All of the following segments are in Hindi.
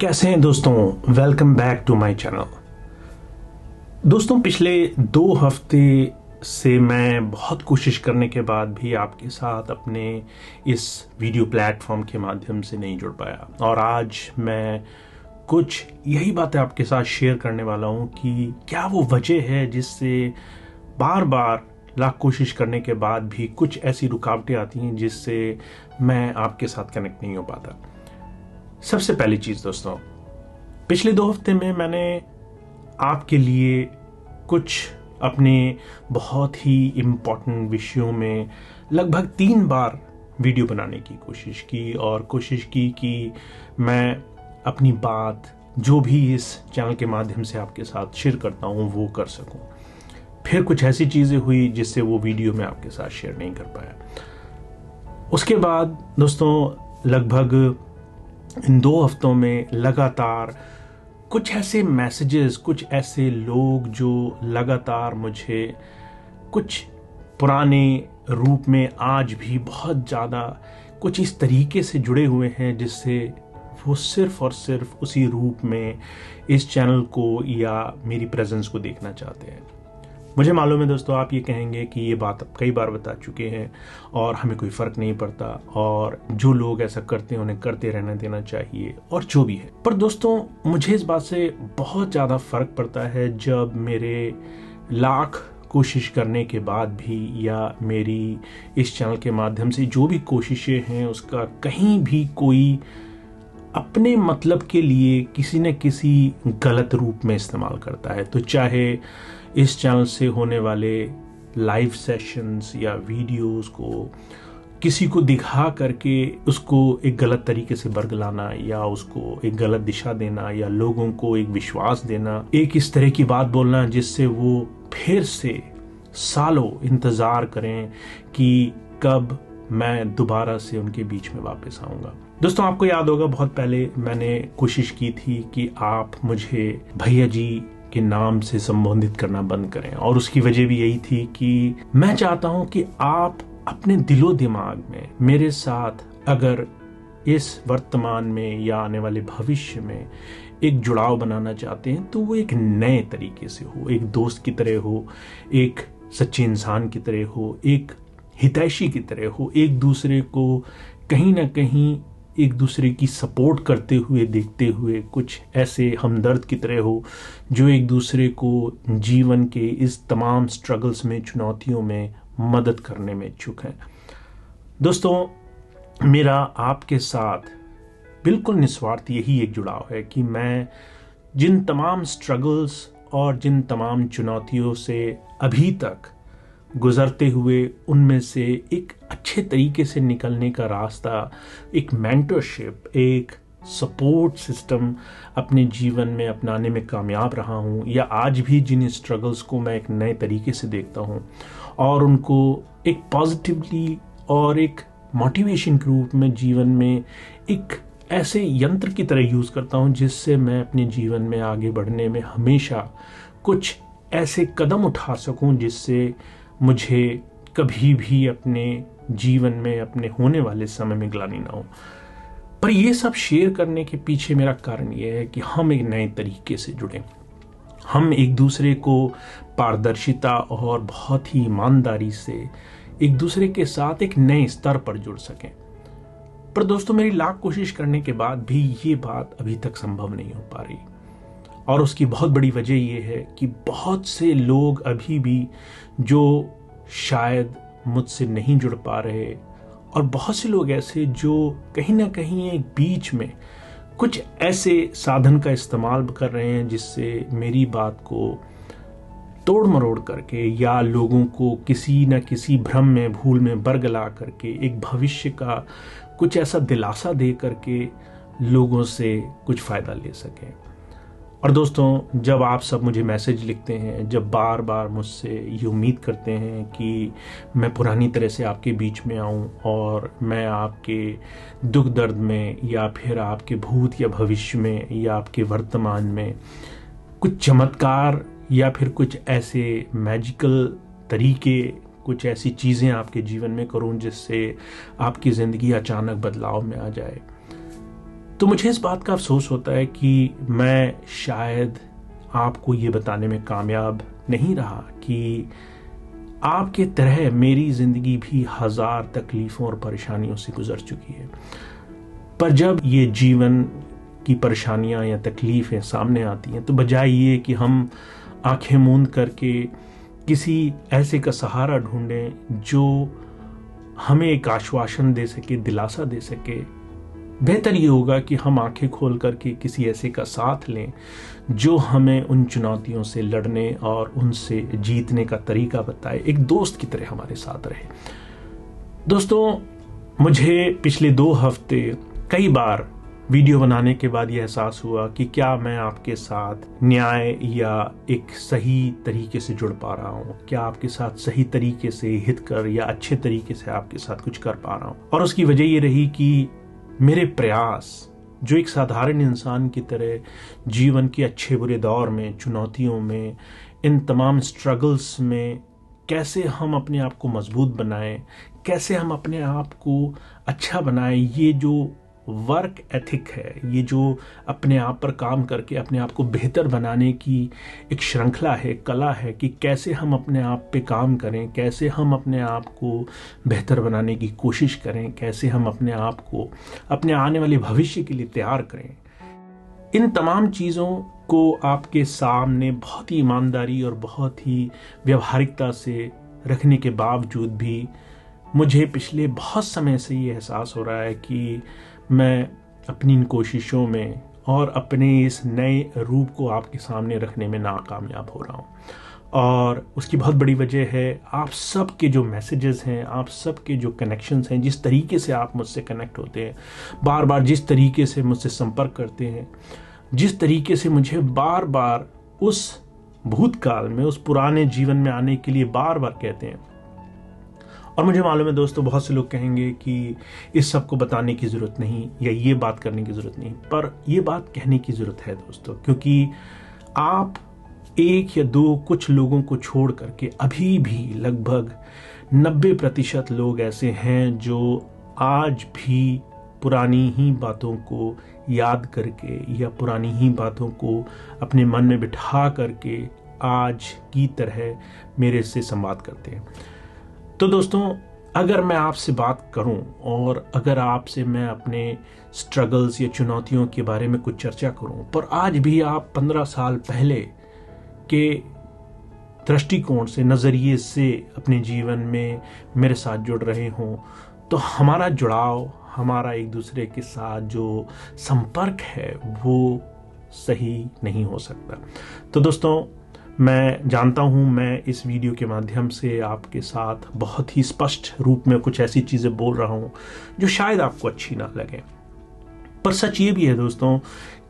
कैसे हैं दोस्तों। Welcome back to my channel. दोस्तों, पिछले 2 हफ्ते से मैं बहुत कोशिश करने के बाद भी आपके साथ अपने इस वीडियो प्लेटफॉर्म के माध्यम से नहीं जुड़ पाया, और आज मैं कुछ यही बातें आपके साथ शेयर करने वाला हूं कि क्या वो वजह है जिससे बार बार लाख कोशिश करने के बाद भी कुछ ऐसी रुकावटें आती हैं जिससे मैं आपके साथ कनेक्ट नहीं हो पाता। सबसे पहली चीज दोस्तों, पिछले 2 हफ्ते में मैंने आपके लिए कुछ अपने बहुत ही इम्पोर्टेंट विषयों में लगभग 3 बार वीडियो बनाने की कोशिश की, और कोशिश की कि मैं अपनी बात जो भी इस चैनल के माध्यम से आपके साथ शेयर करता हूं वो कर सकूं। फिर कुछ ऐसी चीजें हुई जिससे वो वीडियो मैं आपके साथ शेयर नहीं कर पाया। उसके बाद दोस्तों, लगभग इन 2 हफ्तों में लगातार कुछ ऐसे मैसेजेस, कुछ ऐसे लोग जो लगातार मुझे कुछ पुराने रूप में आज भी बहुत ज़्यादा कुछ इस तरीके से जुड़े हुए हैं जिससे वो सिर्फ और सिर्फ उसी रूप में इस चैनल को या मेरी प्रेजेंस को देखना चाहते हैं। मुझे मालूम है दोस्तों, आप ये कहेंगे कि ये बात आप कई बार बता चुके हैं और हमें कोई फर्क नहीं पड़ता, और जो लोग ऐसा करते हैं उन्हें करते रहने देना चाहिए, और जो भी है। पर दोस्तों, मुझे इस बात से बहुत ज़्यादा फर्क पड़ता है जब मेरे लाख कोशिश करने के बाद भी या मेरी इस चैनल के माध्यम से जो भी कोशिशें हैं उसका कहीं भी कोई अपने मतलब के लिए किसी न किसी गलत रूप में इस्तेमाल करता है। तो चाहे इस चैनल से होने वाले लाइव सेशंस या वीडियोस को किसी को दिखा करके उसको एक गलत तरीके से बरगलाना, या उसको एक गलत दिशा देना, या लोगों को एक विश्वास देना, एक इस तरह की बात बोलना जिससे वो फिर से सालों इंतजार करें कि कब मैं दोबारा से उनके बीच में वापस आऊंगा। दोस्तों, आपको याद होगा बहुत पहले मैंने कोशिश की थी कि आप मुझे भैया जी के नाम से संबोधित करना बंद करें, और उसकी वजह भी यही थी कि मैं चाहता हूं कि आप अपने दिलो दिमाग में मेरे साथ अगर इस वर्तमान में या आने वाले भविष्य में एक जुड़ाव बनाना चाहते हैं तो वो एक नए तरीके से हो, एक दोस्त की तरह हो, एक सच्चे इंसान की तरह हो, एक हितैषी की तरह हो, एक दूसरे को कहीं ना कहीं एक दूसरे की सपोर्ट करते हुए देखते हुए कुछ ऐसे हमदर्द की तरह हो जो एक दूसरे को जीवन के इस तमाम स्ट्रगल्स में, चुनौतियों में मदद करने में इच्छुक हैं। दोस्तों, मेरा आपके साथ बिल्कुल निस्वार्थ यही एक जुड़ाव है कि मैं जिन तमाम स्ट्रगल्स और जिन तमाम चुनौतियों से अभी तक गुजरते हुए उनमें से एक अच्छे तरीके से निकलने का रास्ता, एक मेंटरशिप, एक सपोर्ट सिस्टम अपने जीवन में अपनाने में कामयाब रहा हूं, या आज भी जिन स्ट्रगल्स को मैं एक नए तरीके से देखता हूं और उनको एक पॉजिटिवली और एक मोटिवेशन के रूप में जीवन में एक ऐसे यंत्र की तरह यूज करता हूं जिससे मैं अपने जीवन में आगे बढ़ने में हमेशा कुछ ऐसे कदम उठा सकूं जिससे मुझे कभी भी अपने जीवन में, अपने होने वाले समय में ग्लानि ना हो। पर यह सब शेयर करने के पीछे मेरा कारण यह है कि हम एक नए तरीके से जुड़ें, हम एक दूसरे को पारदर्शिता और बहुत ही ईमानदारी से एक दूसरे के साथ एक नए स्तर पर जुड़ सकें। पर दोस्तों, मेरी लाख कोशिश करने के बाद भी ये बात अभी तक संभव नहीं हो पा रही, और उसकी बहुत बड़ी वजह यह है कि बहुत से लोग अभी भी जो शायद मुझसे नहीं जुड़ पा रहे, और बहुत से लोग ऐसे जो कहीं ना कहीं एक बीच में कुछ ऐसे साधन का इस्तेमाल कर रहे हैं जिससे मेरी बात को तोड़ मरोड़ करके या लोगों को किसी न किसी भ्रम में, भूल में बरगला करके एक भविष्य का कुछ ऐसा दिलासा दे करके लोगों से कुछ फायदा ले सकें। और दोस्तों, जब आप सब मुझे मैसेज लिखते हैं, जब बार बार मुझसे ये उम्मीद करते हैं कि मैं पुरानी तरह से आपके बीच में आऊं और मैं आपके दुख दर्द में या फिर आपके भूत या भविष्य में या आपके वर्तमान में कुछ चमत्कार या फिर कुछ ऐसे मैजिकल तरीके, कुछ ऐसी चीज़ें आपके जीवन में करूं जिससे आपकी ज़िंदगी अचानक बदलाव में आ जाए, तो मुझे इस बात का अफसोस होता है कि मैं शायद आपको ये बताने में कामयाब नहीं रहा कि आपके तरह मेरी जिंदगी भी 1000 तकलीफों और परेशानियों से गुजर चुकी है। पर जब ये जीवन की परेशानियां या तकलीफें सामने आती हैं तो बजाय ये कि हम आंखें मूंद करके किसी ऐसे का सहारा ढूंढें जो हमें एक आश्वासन दे सके, दिलासा दे सके, बेहतर ये होगा कि हम आंखें खोल करके किसी ऐसे का साथ लें जो हमें उन चुनौतियों से लड़ने और उनसे जीतने का तरीका बताए, एक दोस्त की तरह हमारे साथ रहे। दोस्तों, मुझे पिछले 2 हफ्ते कई बार वीडियो बनाने के बाद यह एहसास हुआ कि क्या मैं आपके साथ न्याय या एक सही तरीके से जुड़ पा रहा हूँ, क्या आपके साथ सही तरीके से हितकर या अच्छे तरीके से आपके साथ कुछ कर पा रहा हूँ। और उसकी वजह ये रही कि मेरे प्रयास जो एक साधारण इंसान की तरह जीवन के अच्छे बुरे दौर में, चुनौतियों में, इन तमाम स्ट्रगल्स में कैसे हम अपने आप को मजबूत बनाएं, कैसे हम अपने आप को अच्छा बनाएं, ये जो वर्क एथिक है, ये जो अपने आप पर काम करके अपने आप को बेहतर बनाने की एक श्रृंखला है, कला है कि कैसे हम अपने आप पे काम करें, कैसे हम अपने आप को बेहतर बनाने की कोशिश करें, कैसे हम अपने आप को अपने आने वाले भविष्य के लिए तैयार करें। इन तमाम चीज़ों को आपके सामने बहुत ही ईमानदारी और बहुत ही व्यवहारिकता से रखने के बावजूद भी मुझे पिछले बहुत समय से ये एहसास हो रहा है कि मैं अपनी इन कोशिशों में और अपने इस नए रूप को आपके सामने रखने में नाकामयाब हो रहा हूँ। और उसकी बहुत बड़ी वजह है आप सब के जो मैसेजेस हैं, आप सब के जो कनेक्शंस हैं, जिस तरीके से आप मुझसे कनेक्ट होते हैं, बार बार जिस तरीके से मुझसे संपर्क करते हैं, जिस तरीके से मुझे बार बार उस भूतकाल में, उस पुराने जीवन में आने के लिए बार बार कहते हैं। और मुझे मालूम है दोस्तों, बहुत से लोग कहेंगे कि इस सब को बताने की ज़रूरत नहीं या ये बात करने की ज़रूरत नहीं, पर ये बात कहने की ज़रूरत है दोस्तों, क्योंकि आप 1 या 2 कुछ लोगों को छोड़ करके अभी भी लगभग 90% लोग ऐसे हैं जो आज भी पुरानी ही बातों को याद करके या पुरानी ही बातों को अपने मन में बिठा करके आज की तरह मेरे से संवाद करते हैं। तो दोस्तों, अगर मैं आपसे बात करूं और अगर आपसे मैं अपने स्ट्रगल्स या चुनौतियों के बारे में कुछ चर्चा करूं, पर आज भी आप 15 साल पहले के दृष्टिकोण से, नज़रिए से अपने जीवन में मेरे साथ जुड़ रहे हों, तो हमारा जुड़ाव, हमारा एक दूसरे के साथ जो संपर्क है वो सही नहीं हो सकता। तो दोस्तों, मैं जानता हूं मैं इस वीडियो के माध्यम से आपके साथ बहुत ही स्पष्ट रूप में कुछ ऐसी चीज़ें बोल रहा हूं जो शायद आपको अच्छी ना लगे, पर सच ये भी है दोस्तों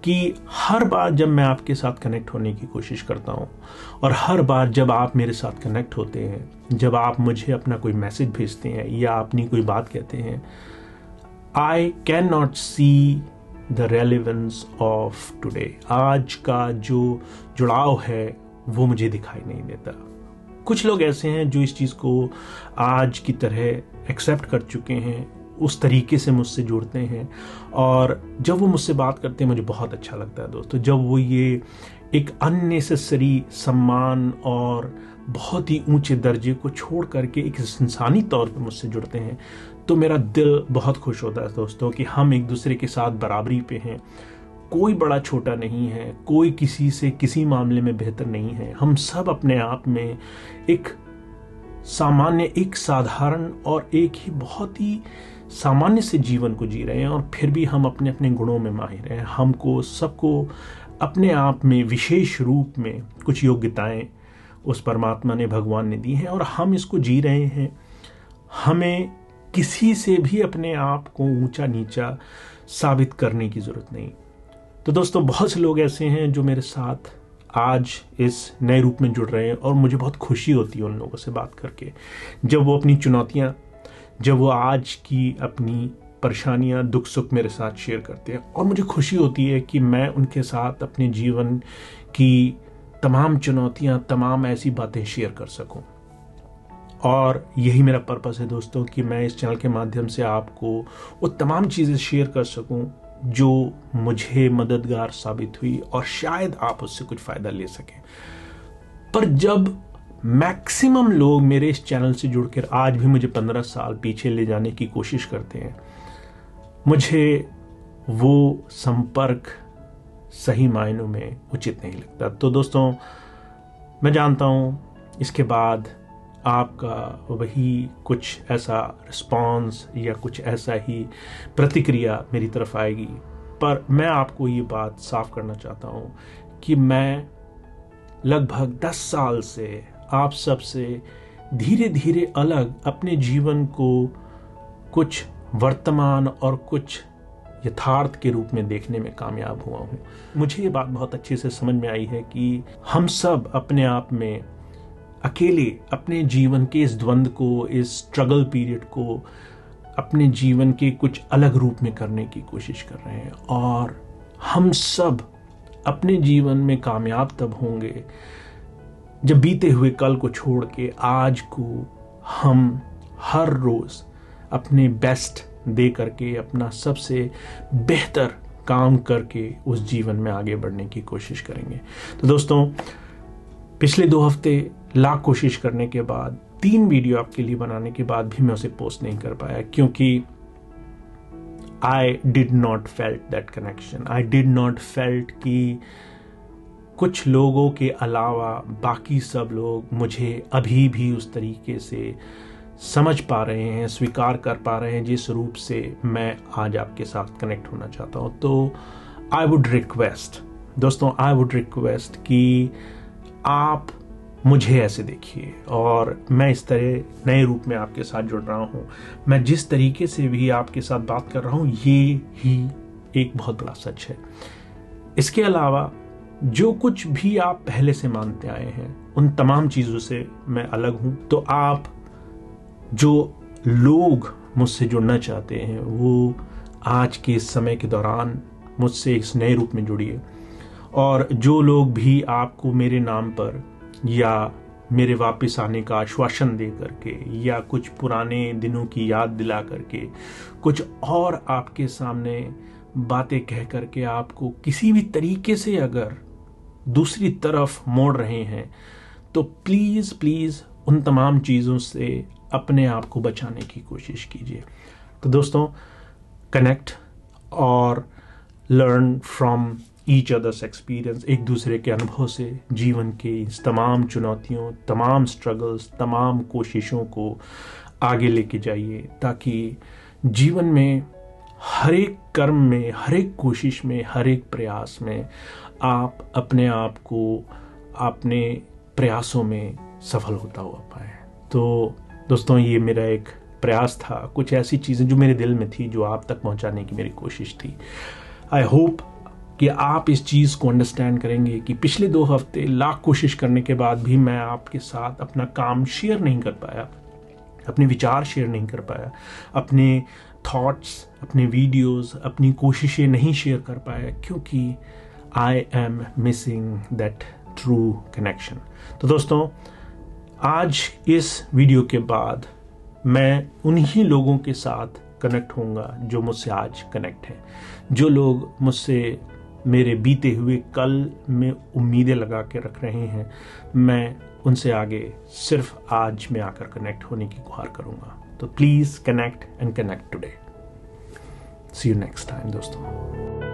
कि हर बार जब मैं आपके साथ कनेक्ट होने की कोशिश करता हूं और हर बार जब आप मेरे साथ कनेक्ट होते हैं, जब आप मुझे अपना कोई मैसेज भेजते हैं या अपनी कोई बात कहते हैं, I can not see the relevance of today. आज का जो जुड़ाव है वो मुझे दिखाई नहीं देता। कुछ लोग ऐसे हैं जो इस चीज़ को आज की तरह एक्सेप्ट कर चुके हैं, उस तरीके से मुझसे जुड़ते हैं, और जब वो मुझसे बात करते हैं मुझे बहुत अच्छा लगता है दोस्तों। जब वो ये एक अननेसेसरी सम्मान और बहुत ही ऊंचे दर्जे को छोड़ करके एक इंसानी तौर पे मुझसे जुड़ते हैं, तो मेरा दिल बहुत खुश होता है दोस्तों कि हम एक दूसरे के साथ बराबरी पे हैं। कोई बड़ा छोटा नहीं है, कोई किसी से किसी मामले में बेहतर नहीं है। हम सब अपने आप में एक सामान्य, एक साधारण और एक ही बहुत ही सामान्य से जीवन को जी रहे हैं, और फिर भी हम अपने अपने गुणों में माहिर हैं। हमको सबको अपने आप में विशेष रूप में कुछ योग्यताएं उस परमात्मा ने, भगवान ने दी हैं, और हम इसको जी रहे हैं। हमें किसी से भी अपने आप को ऊंचा नीचा साबित करने की जरूरत नहीं। तो दोस्तों, बहुत से लोग ऐसे हैं जो मेरे साथ आज इस नए रूप में जुड़ रहे हैं, और मुझे बहुत खुशी होती है उन लोगों से बात करके, जब वो अपनी चुनौतियां, जब वो आज की अपनी परेशानियां, दुख सुख मेरे साथ शेयर करते हैं, और मुझे खुशी होती है कि मैं उनके साथ अपने जीवन की तमाम चुनौतियां, तमाम ऐसी बातें शेयर कर सकूं। और यही मेरा पर्पस है दोस्तों कि मैं इस चैनल के माध्यम से आपको वो तमाम चीज़ें शेयर कर सकूं जो मुझे मददगार साबित हुई और शायद आप उससे कुछ फायदा ले सकें। पर जब मैक्सिमम लोग मेरे इस चैनल से जुड़कर आज भी मुझे 15 साल पीछे ले जाने की कोशिश करते हैं, मुझे वो संपर्क सही मायनों में उचित नहीं लगता। तो दोस्तों, मैं जानता हूं इसके बाद आपका वही कुछ ऐसा रिस्पॉन्स या कुछ ऐसा ही प्रतिक्रिया मेरी तरफ आएगी, पर मैं आपको ये बात साफ करना चाहता हूं कि मैं लगभग 10 साल से आप सबसे धीरे धीरे अलग अपने जीवन को कुछ वर्तमान और कुछ यथार्थ के रूप में देखने में कामयाब हुआ हूं। मुझे ये बात बहुत अच्छे से समझ में आई है कि हम सब अपने आप में अकेले अपने जीवन के इस द्वंद को, इस स्ट्रगल पीरियड को अपने जीवन के कुछ अलग रूप में करने की कोशिश कर रहे हैं, और हम सब अपने जीवन में कामयाब तब होंगे जब बीते हुए कल को छोड़ के आज को हम हर रोज अपने बेस्ट दे करके, अपना सबसे बेहतर काम करके उस जीवन में आगे बढ़ने की कोशिश करेंगे। तो दोस्तों, पिछले 2 हफ्ते लाख कोशिश करने के बाद 3 वीडियो आपके लिए बनाने के बाद भी मैं उसे पोस्ट नहीं कर पाया, क्योंकि I did not felt that connection. I did not felt कि कुछ लोगों के अलावा बाकी सब लोग मुझे अभी भी उस तरीके से समझ पा रहे हैं, स्वीकार कर पा रहे हैं जिस रूप से मैं आज आपके साथ कनेक्ट होना चाहता हूं। तो आई वुड रिक्वेस्ट दोस्तों, आई वुड रिक्वेस्ट कि आप मुझे ऐसे देखिए, और मैं इस तरह नए रूप में आपके साथ जुड़ रहा हूं। मैं जिस तरीके से भी आपके साथ बात कर रहा हूं, ये ही एक बहुत बड़ा सच है। इसके अलावा जो कुछ भी आप पहले से मानते आए हैं, उन तमाम चीजों से मैं अलग हूं। तो आप जो लोग मुझसे जुड़ना चाहते हैं, वो आज के इस समय के दौरान मुझसे इस नए रूप में जुड़िए, और जो लोग भी आपको मेरे नाम पर या मेरे वापस आने का आश्वासन दे करके या कुछ पुराने दिनों की याद दिला करके कुछ और आपके सामने बातें कह करके आपको किसी भी तरीके से अगर दूसरी तरफ मोड़ रहे हैं, तो प्लीज प्लीज उन तमाम चीजों से अपने आप को बचाने की कोशिश कीजिए। तो दोस्तों, कनेक्ट और learn from each others experience, एक दूसरे के अनुभव से जीवन के इस तमाम चुनौतियों, तमाम स्ट्रगल्स, तमाम कोशिशों को आगे लेके जाइए, ताकि जीवन में हर एक कर्म में, हर एक कोशिश में, हर एक प्रयास में आप अपने आप को अपने प्रयासों में सफल होता हुआ पाए। तो दोस्तों, ये मेरा एक प्रयास था, कुछ ऐसी चीज़ें जो मेरे दिल में थी, जो आप तक पहुंचाने की मेरी कोशिश थी। आई होप कि आप इस चीज़ को अंडरस्टैंड करेंगे कि पिछले 2 हफ्ते लाख कोशिश करने के बाद भी मैं आपके साथ अपना काम शेयर नहीं कर पाया, अपने विचार शेयर नहीं कर पाया, अपने थॉट्स, अपने वीडियोस, अपनी कोशिशें नहीं शेयर कर पाया, क्योंकि I am missing that true connection. तो दोस्तों, आज इस वीडियो के बाद मैं उन्हीं लोगों के साथ कनेक्ट होऊंगा जो मुझसे आज कनेक्ट हैं, जो लोग मुझसे मेरे बीते हुए कल में उम्मीदें लगा के रख रहे हैं। मैं उनसे आगे सिर्फ आज में आकर कनेक्ट होने की गुहार करूंगा। तो please connect and connect today. See you next time दोस्तों।